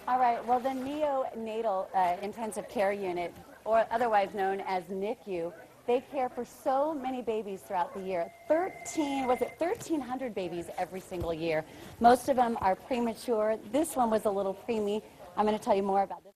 All right, well, the neonatal intensive care unit, or otherwise known as NICU, they care for so many babies throughout the year. 1,300 babies every single year. Most of them are premature. This one was a little preemie. I'm going to tell you more about this.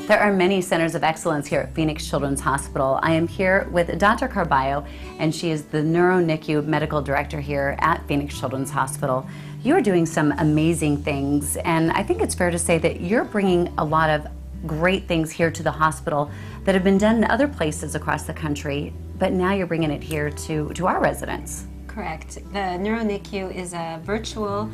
There are many centers of excellence here at Phoenix Children's Hospital. I am here with Dr. Carballo, and she is the Neuro-NICU medical director here at Phoenix Children's Hospital. You are doing some amazing things, and I think it's fair to say that you're bringing a lot of great things here to the hospital that have been done in other places across the country, but now you're bringing it here to our residents. Correct. The Neuro-NICU is a virtual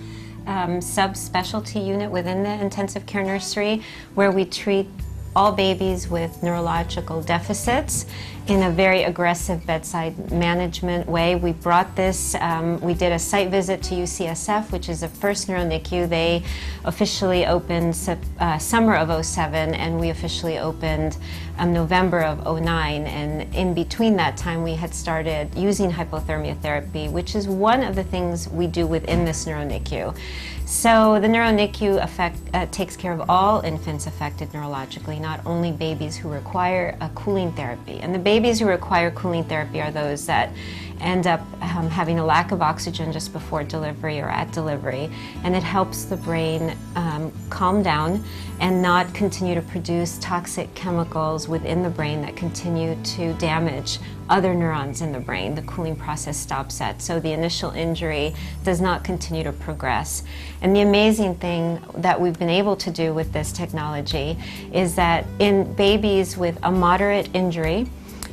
subspecialty unit within the intensive care nursery where we treat all babies with neurological deficits in a very aggressive bedside management way. We brought this, we did a site visit to UCSF, which is the first Neuro-NICU. They officially opened summer of '07, and we officially opened November of '09. And in between that time, we had started using hypothermia therapy, which is one of the things we do within this Neuro-NICU. So the Neuro-NICU takes care of all infants affected neurologically, not only babies who require a cooling therapy. And the babies who require cooling therapy are those that end up having a lack of oxygen just before delivery or at delivery, and it helps the brain calm down and not continue to produce toxic chemicals within the brain that continue to damage other neurons in the brain. The cooling process stops that, so the initial injury does not continue to progress. And the amazing thing that we've been able to do with this technology is that in babies with a moderate injury,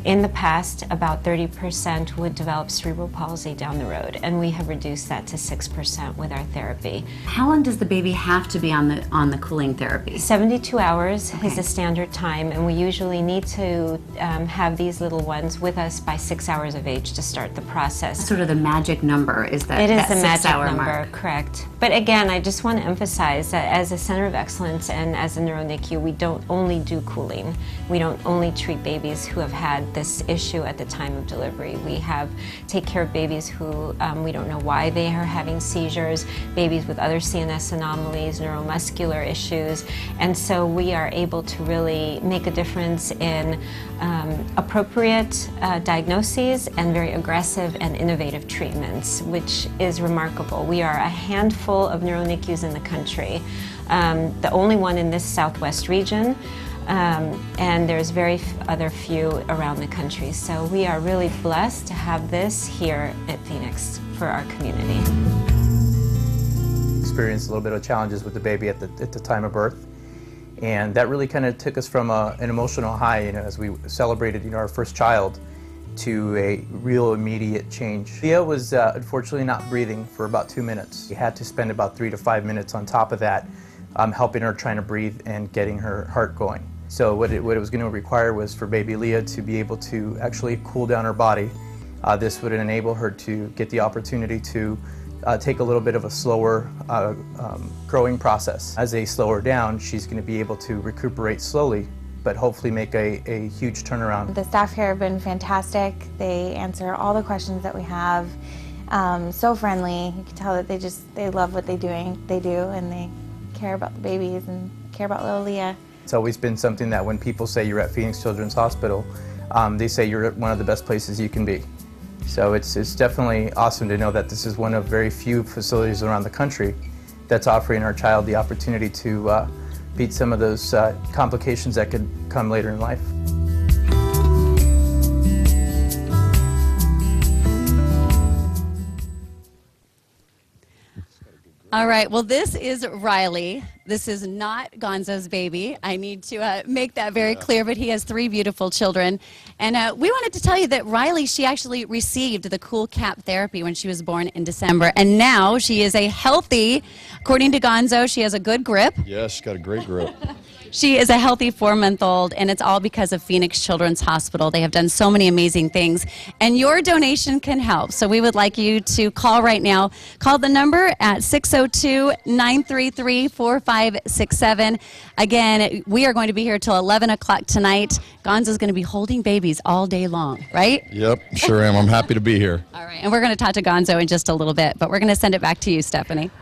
in the past, about 30% would develop cerebral palsy down the road, and we have reduced that to 6% with our therapy. How long does the baby have to be on the cooling therapy? 72 hours is the standard time, and we usually need to have these little ones with us by 6 hours of age to start the process. That's sort of the magic number, is that it is that the magic 6 hour number, mark. correct. But again, I just want to emphasize that as a center of excellence and as a Neuro-NICU, we don't only do cooling. We don't only treat babies who have had this issue at the time of delivery. We take care of babies who we don't know why they are having seizures, babies with other CNS anomalies, neuromuscular issues, and so we are able to really make a difference in appropriate diagnoses and very aggressive and innovative treatments, which is remarkable. We are a handful of Neuro-NICUs in the country, the only one in this southwest region. And there's very few around the country. So we are really blessed to have this here at Phoenix for our community. Experienced a little bit of challenges with the baby at the time of birth, and that really kind of took us from an emotional high, as we celebrated, our first child, to a real immediate change. Leah was unfortunately not breathing for about 2 minutes. We had to spend about 3 to 5 minutes on top of that, helping her trying to breathe and getting her heart going. So what it was going to require was for baby Leah to be able to actually cool down her body. This would enable her to get the opportunity to take a little bit of a slower growing process. As they slow her down, she's going to be able to recuperate slowly, but hopefully make a huge turnaround. The staff here have been fantastic. They answer all the questions that we have. So friendly. You can tell that they love what they do, and they care about the babies and care about little Leah. It's always been something that when people say you're at Phoenix Children's Hospital, they say you're at one of the best places you can be. So it's definitely awesome to know that this is one of very few facilities around the country that's offering our child the opportunity to beat some of those complications that could come later in life. All right, well, this is Riley. This is not Gonzo's baby. I need to make that very clear, but he has 3 beautiful children. And we wanted to tell you that Riley, she actually received the cool cap therapy when she was born in December. And now she is a healthy, according to Gonzo, she has a good grip. Yes, she's got a great grip. She is a healthy 4-month-old, and it's all because of Phoenix Children's Hospital. They have done so many amazing things, and your donation can help. So we would like you to call right now. Call the number at 602-933-4567. Again, we are going to be here till 11 o'clock tonight. Gonzo's going to be holding babies all day long, right? Yep, sure am. I'm happy to be here. All right, and we're going to talk to Gonzo in just a little bit, but we're going to send it back to you, Stephanie.